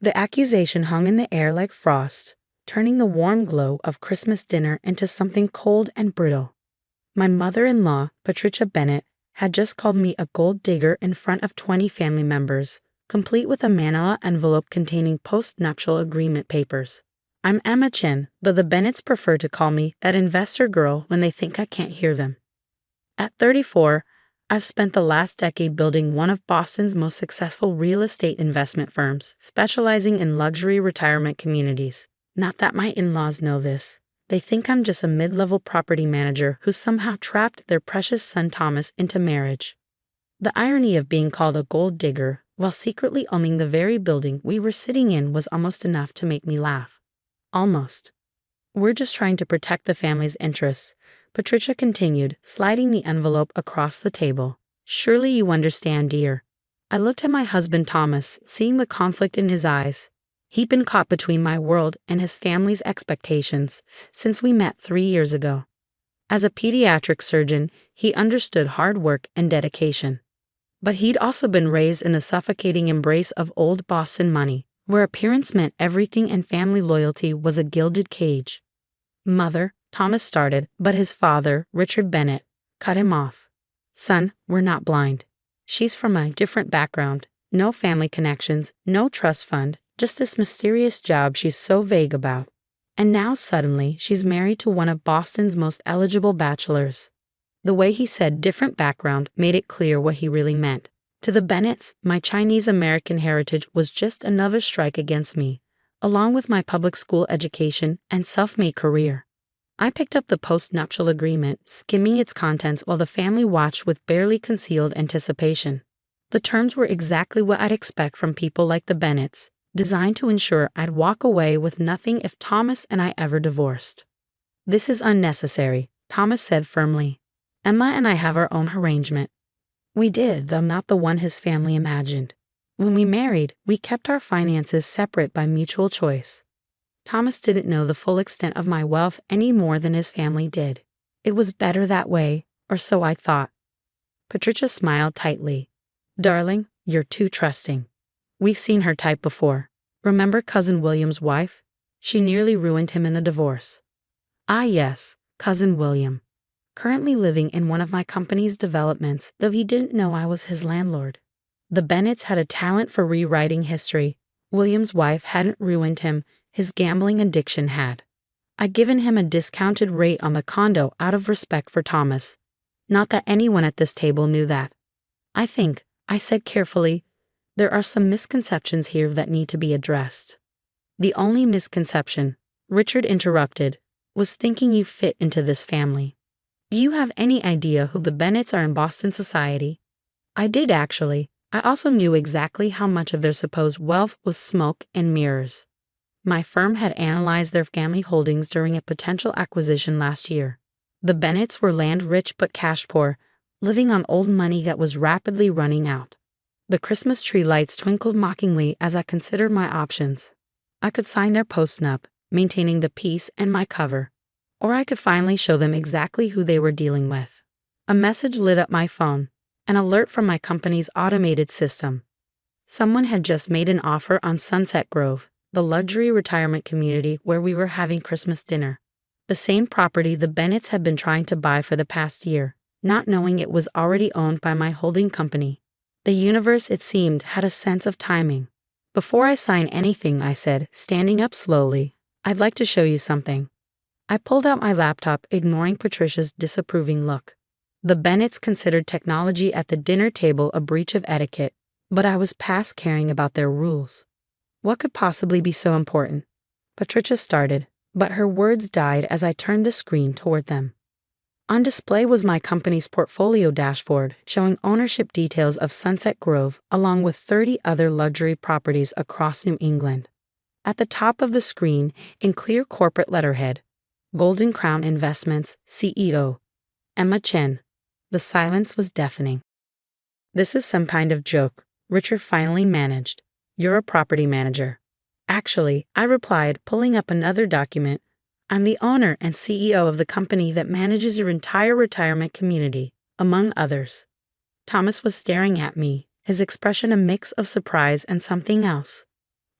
The accusation hung in the air like frost, turning the warm glow of Christmas dinner into something cold and brittle. My mother-in-law, Patricia Bennett, had just called me a gold digger in front of 20 family members, complete with a manila envelope containing post-nuptial agreement papers. I'm Emma Chen, but the Bennetts prefer to call me that investor girl when they think I can't hear them. At 34, I've spent the last decade building one of Boston's most successful real estate investment firms, specializing in luxury retirement communities. Not that my in-laws know this. They think I'm just a mid-level property manager who somehow trapped their precious son Thomas into marriage. The irony of being called a gold digger while secretly owning the very building we were sitting in was almost enough to make me laugh. Almost. We're just trying to protect the family's interests, Patricia continued, sliding the envelope across the table. Surely you understand, dear. I looked at my husband Thomas, seeing the conflict in his eyes. He'd been caught between my world and his family's expectations since we met 3 years ago. As a pediatric surgeon, he understood hard work and dedication. But he'd also been raised in the suffocating embrace of old Boston money, where appearance meant everything and family loyalty was a gilded cage. Mother, Thomas started, but his father, Richard Bennett, cut him off. Son, we're not blind. She's from a different background, no family connections, no trust fund, just this mysterious job she's so vague about. And now suddenly she's married to one of Boston's most eligible bachelors. The way he said different background made it clear what he really meant. To the Bennetts, my Chinese-American heritage was just another strike against me, along with my public school education and self-made career. I picked up the post-nuptial agreement, skimming its contents while the family watched with barely concealed anticipation. The terms were exactly what I'd expect from people like the Bennetts, designed to ensure I'd walk away with nothing if Thomas and I ever divorced. This is unnecessary, Thomas said firmly. Emma and I have our own arrangement. We did, though not the one his family imagined. When we married, we kept our finances separate by mutual choice. Thomas didn't know the full extent of my wealth any more than his family did. It was better that way, or so I thought. Patricia smiled tightly. Darling, you're too trusting. We've seen her type before. Remember Cousin William's wife? She nearly ruined him in a divorce. Ah yes, Cousin William. Currently living in one of my company's developments, though he didn't know I was his landlord. The Bennetts had a talent for rewriting history. William's wife hadn't ruined him, his gambling addiction had. I'd given him a discounted rate on the condo out of respect for Thomas. Not that anyone at this table knew that. I think, I said carefully, there are some misconceptions here that need to be addressed. The only misconception, Richard interrupted, was thinking you fit into this family. Do you have any idea who the Bennetts are in Boston society? I did actually. I also knew exactly how much of their supposed wealth was smoke and mirrors. My firm had analyzed their family holdings during a potential acquisition last year. The Bennetts were land-rich but cash-poor, living on old money that was rapidly running out. The Christmas tree lights twinkled mockingly as I considered my options. I could sign their post-nup, maintaining the peace and my cover. Or I could finally show them exactly who they were dealing with. A message lit up my phone, an alert from my company's automated system. Someone had just made an offer on Sunset Grove, the luxury retirement community where we were having Christmas dinner. The same property the Bennetts had been trying to buy for the past year, not knowing it was already owned by my holding company. The universe, it seemed, had a sense of timing. Before I sign anything, I said, standing up slowly, I'd like to show you something. I pulled out my laptop, ignoring Patricia's disapproving look. The Bennetts considered technology at the dinner table a breach of etiquette, but I was past caring about their rules. What could possibly be so important? Patricia started, but her words died as I turned the screen toward them. On display was my company's portfolio dashboard, showing ownership details of Sunset Grove, along with 30 other luxury properties across New England. At the top of the screen, in clear corporate letterhead, Golden Crown Investments, CEO, Emma Chen. The silence was deafening. This is some kind of joke, Richard finally managed. You're a property manager. Actually, I replied, pulling up another document. I'm the owner and CEO of the company that manages your entire retirement community, among others. Thomas was staring at me, his expression a mix of surprise and something else.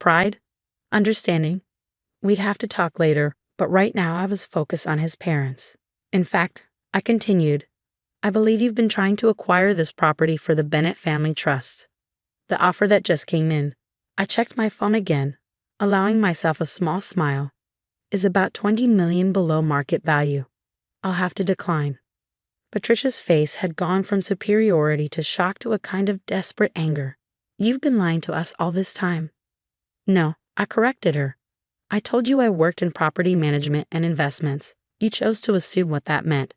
pride? Understanding? We'd have to talk later, but right now I was focused on his parents. In fact, I continued, I believe you've been trying to acquire this property for the Bennett Family Trust. The offer that just came in, I checked my phone again, allowing myself a small smile, is about $20 million below market value. I'll have to decline. Patricia's face had gone from superiority to shock to a kind of desperate anger. You've been lying to us all this time. No, I corrected her. I told you I worked in property management and investments. You chose to assume what that meant.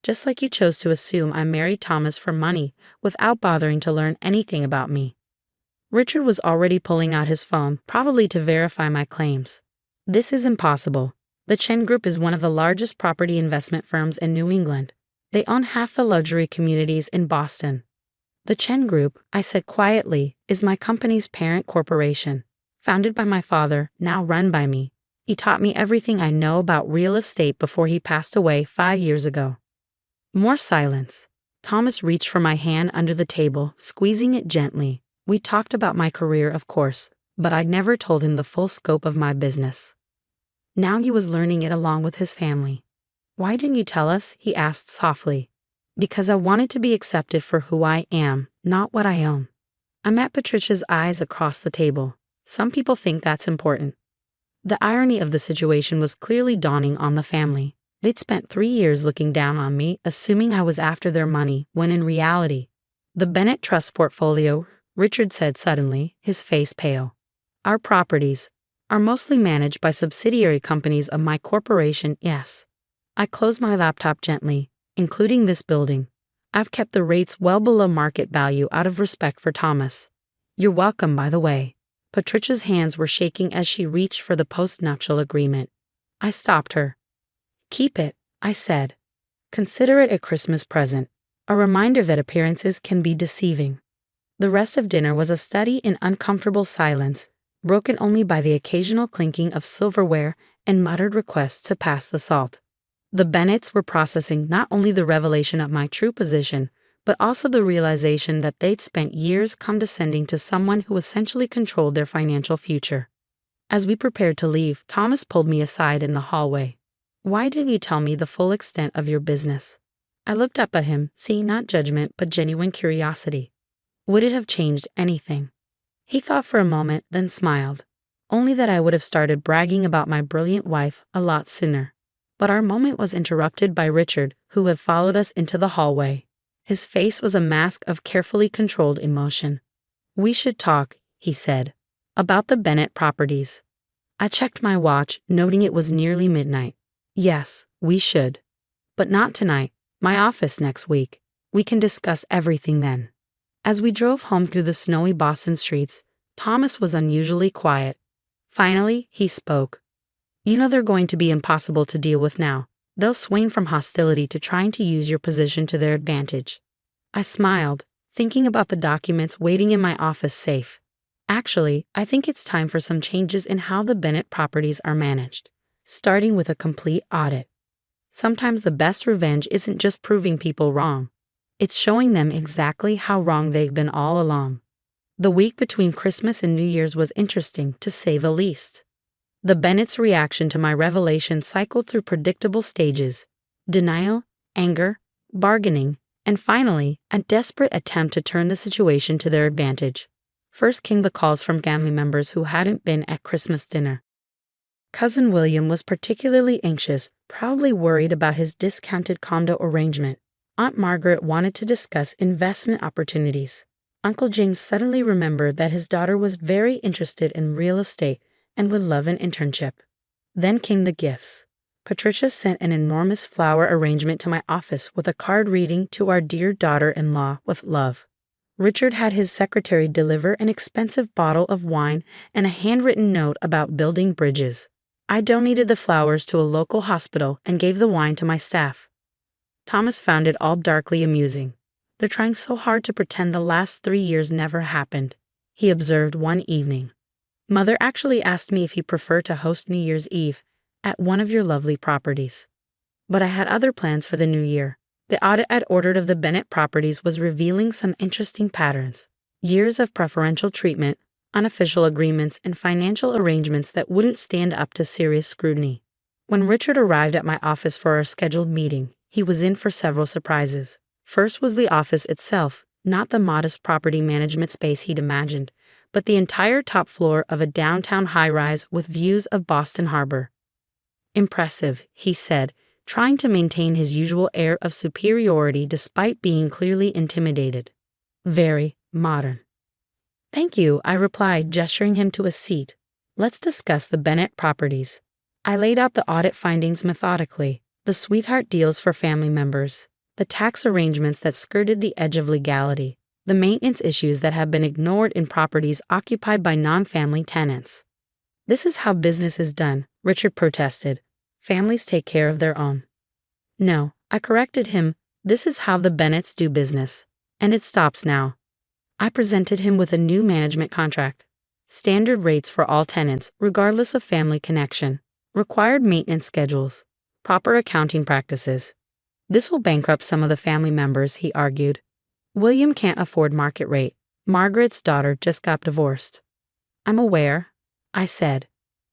Just like you chose to assume I married Thomas for money without bothering to learn anything about me. Richard was already pulling out his phone, probably to verify my claims. This is impossible. The Chen Group is one of the largest property investment firms in New England. They own half the luxury communities in Boston. The Chen Group, I said quietly, is my company's parent corporation. Founded by my father, now run by me. He taught me everything I know about real estate before he passed away 5 years ago. More silence. Thomas reached for my hand under the table, squeezing it gently. We talked about my career, of course, but I'd never told him the full scope of my business. Now he was learning it along with his family. Why didn't you tell us? He asked softly. Because I wanted to be accepted for who I am, not what I own. I met Patricia's eyes across the table. Some people think that's important. The irony of the situation was clearly dawning on the family. They'd spent 3 years looking down on me, assuming I was after their money, when in reality, the Bennett Trust portfolio, Richard said suddenly, his face pale. Our properties are mostly managed by subsidiary companies of my corporation, yes. I closed my laptop gently, including this building. I've kept the rates well below market value out of respect for Thomas. You're welcome, by the way. Patricia's hands were shaking as she reached for the postnuptial agreement. I stopped her. Keep it, I said. Consider it a Christmas present, a reminder that appearances can be deceiving. The rest of dinner was a study in uncomfortable silence, broken only by the occasional clinking of silverware and muttered requests to pass the salt. The Bennetts were processing not only the revelation of my true position, but also the realization that they'd spent years condescending to someone who essentially controlled their financial future. As we prepared to leave, Thomas pulled me aside in the hallway. Why didn't you tell me the full extent of your business? I looked up at him, seeing not judgment but genuine curiosity. Would it have changed anything? He thought for a moment, then smiled. Only that I would have started bragging about my brilliant wife a lot sooner. But our moment was interrupted by Richard, who had followed us into the hallway. His face was a mask of carefully controlled emotion. We should talk, he said, about the Bennett properties. I checked my watch, noting it was nearly midnight. Yes, we should. But not tonight. My office next week. We can discuss everything then. As we drove home through the snowy Boston streets, Thomas was unusually quiet. Finally, he spoke. You know they're going to be impossible to deal with now. They'll swing from hostility to trying to use your position to their advantage. I smiled, thinking about the documents waiting in my office safe. Actually, I think it's time for some changes in how the Bennett properties are managed, starting with a complete audit. Sometimes the best revenge isn't just proving people wrong. It's showing them exactly how wrong they've been all along. The week between Christmas and New Year's was interesting, to say the least. The Bennett's reaction to my revelation cycled through predictable stages: denial, anger, bargaining, and finally, a desperate attempt to turn the situation to their advantage. First came the calls from family members who hadn't been at Christmas dinner. Cousin William was particularly anxious, proudly worried about his discounted condo arrangement. Aunt Margaret wanted to discuss investment opportunities. Uncle James suddenly remembered that his daughter was very interested in real estate and would love an internship. Then came the gifts. Patricia sent an enormous flower arrangement to my office with a card reading, "To our dear daughter-in-law, with love." Richard had his secretary deliver an expensive bottle of wine and a handwritten note about building bridges. I donated the flowers to a local hospital and gave the wine to my staff. Thomas found it all darkly amusing. They're trying so hard to pretend the last 3 years never happened, he observed one evening. Mother actually asked me if you prefer to host New Year's Eve at one of your lovely properties. But I had other plans for the new year. The audit I'd ordered of the Bennett properties was revealing some interesting patterns. Years of preferential treatment, unofficial agreements, and financial arrangements that wouldn't stand up to serious scrutiny. When Richard arrived at my office for our scheduled meeting, he was in for several surprises. First was the office itself, not the modest property management space he'd imagined, but the entire top floor of a downtown high-rise with views of Boston Harbor. Impressive, he said, trying to maintain his usual air of superiority despite being clearly intimidated. Very modern. Thank you, I replied, gesturing him to a seat. Let's discuss the Bennett properties. I laid out the audit findings methodically, the sweetheart deals for family members, the tax arrangements that skirted the edge of legality, the maintenance issues that have been ignored in properties occupied by non-family tenants. This is how business is done, Richard protested. Families take care of their own. No, I corrected him, this is how the Bennetts do business. And it stops now. I presented him with a new management contract. Standard rates for all tenants, regardless of family connection. Required maintenance schedules. Proper accounting practices. This will bankrupt some of the family members, he argued. William can't afford market rate. Margaret's daughter just got divorced. I'm aware, I said.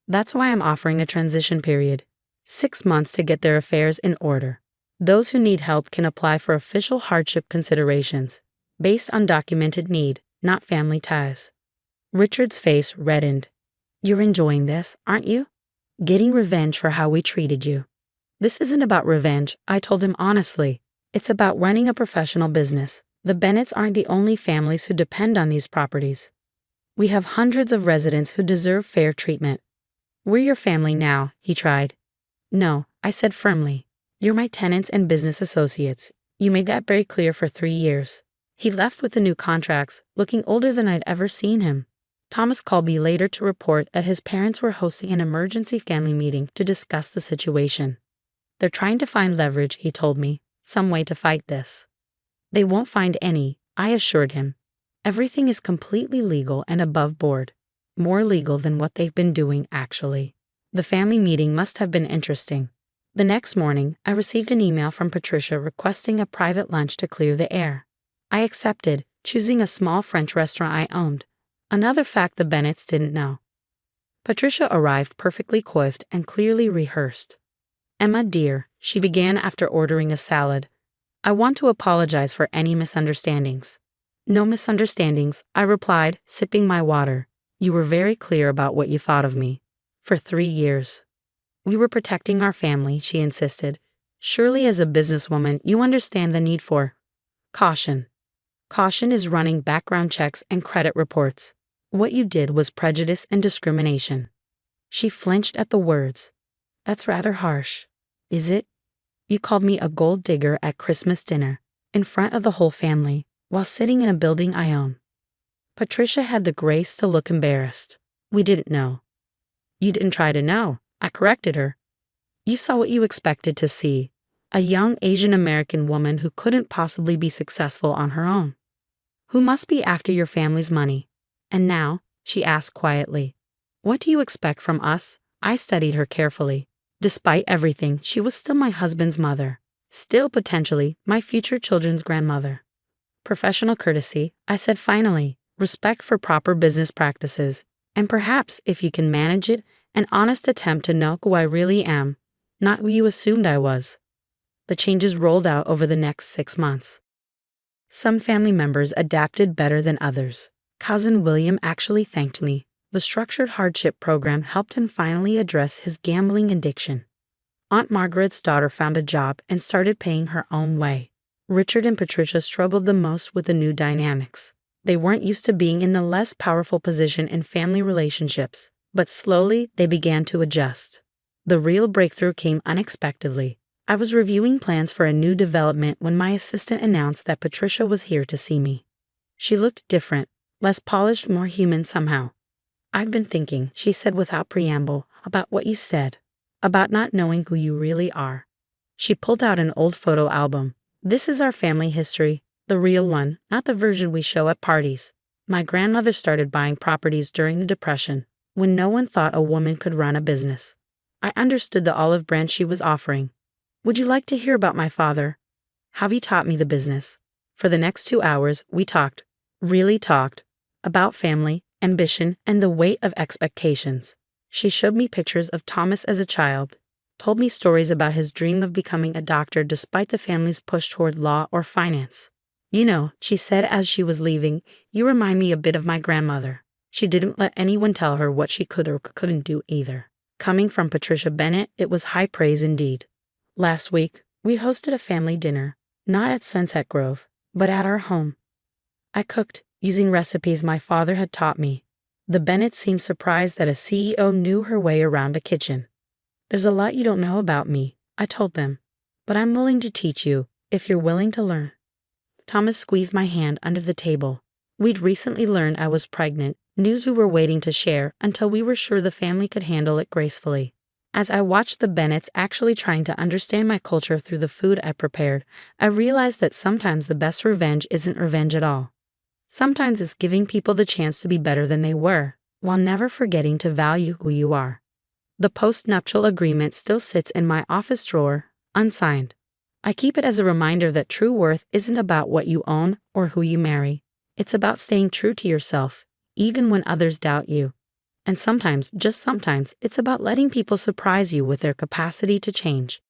That's why I'm offering a transition period. 6 months to get their affairs in order. Those who need help can apply for official hardship considerations, based on documented need, not family ties. Richard's face reddened. You're enjoying this, aren't you? Getting revenge for how we treated you. This isn't about revenge, I told him honestly. It's about running a professional business. The Bennetts aren't the only families who depend on these properties. We have hundreds of residents who deserve fair treatment. We're your family now, he tried. No, I said firmly. You're my tenants and business associates. You made that very clear for 3 years. He left with the new contracts, looking older than I'd ever seen him. Thomas called me later to report that his parents were hosting an emergency family meeting to discuss the situation. They're trying to find leverage, he told me, some way to fight this. They won't find any, I assured him. Everything is completely legal and above board. More legal than what they've been doing, actually. The family meeting must have been interesting. The next morning, I received an email from Patricia requesting a private lunch to clear the air. I accepted, choosing a small French restaurant I owned, another fact the Bennetts didn't know. Patricia arrived perfectly coiffed and clearly rehearsed. Emma, dear, she began after ordering a salad. I want to apologize for any misunderstandings. No misunderstandings, I replied, sipping my water. You were very clear about what you thought of me. For 3 years. We were protecting our family, she insisted. Surely as a businesswoman, you understand the need for caution. Caution is running background checks and credit reports. What you did was prejudice and discrimination. She flinched at the words. That's rather harsh. Is it? You called me a gold digger at Christmas dinner, in front of the whole family, while sitting in a building I own. Patricia had the grace to look embarrassed. We didn't know. You didn't try to know, I corrected her. You saw what you expected to see, a young Asian American woman who couldn't possibly be successful on her own, who must be after your family's money. And now, she asked quietly, what do you expect from us? I studied her carefully. Despite everything, she was still my husband's mother, still potentially my future children's grandmother. Professional courtesy, I said finally, respect for proper business practices, and perhaps, if you can manage it, an honest attempt to know who I really am, not who you assumed I was. The changes rolled out over the next 6 months. Some family members adapted better than others. Cousin William actually thanked me. The structured hardship program helped him finally address his gambling addiction. Aunt Margaret's daughter found a job and started paying her own way. Richard and Patricia struggled the most with the new dynamics. They weren't used to being in the less powerful position in family relationships, but slowly they began to adjust. The real breakthrough came unexpectedly. I was reviewing plans for a new development when my assistant announced that Patricia was here to see me. She looked different, less polished, more human somehow. I've been thinking, she said without preamble, about what you said, about not knowing who you really are. She pulled out an old photo album. This is our family history. The real one, not the version we show at parties. My grandmother started buying properties during the Depression, when no one thought a woman could run a business. I understood the olive branch she was offering. Would you like to hear about my father? How he taught me the business. For the next 2 hours, we talked, really talked, about family, ambition, and the weight of expectations. She showed me pictures of Thomas as a child, told me stories about his dream of becoming a doctor despite the family's push toward law or finance. You know, she said as she was leaving, you remind me a bit of my grandmother. She didn't let anyone tell her what she could or couldn't do either. Coming from Patricia Bennett, it was high praise indeed. Last week, we hosted a family dinner, not at Sunset Grove, but at our home. I cooked, using recipes my father had taught me. The Bennetts seemed surprised that a CEO knew her way around a kitchen. There's a lot you don't know about me, I told them, but I'm willing to teach you, if you're willing to learn. Thomas squeezed my hand under the table. We'd recently learned I was pregnant, news we were waiting to share until we were sure the family could handle it gracefully. As I watched the Bennetts actually trying to understand my culture through the food I prepared, I realized that sometimes the best revenge isn't revenge at all. Sometimes it's giving people the chance to be better than they were, while never forgetting to value who you are. The post-nuptial agreement still sits in my office drawer, unsigned. I keep it as a reminder that true worth isn't about what you own or who you marry. It's about staying true to yourself, even when others doubt you. And sometimes, just sometimes, it's about letting people surprise you with their capacity to change.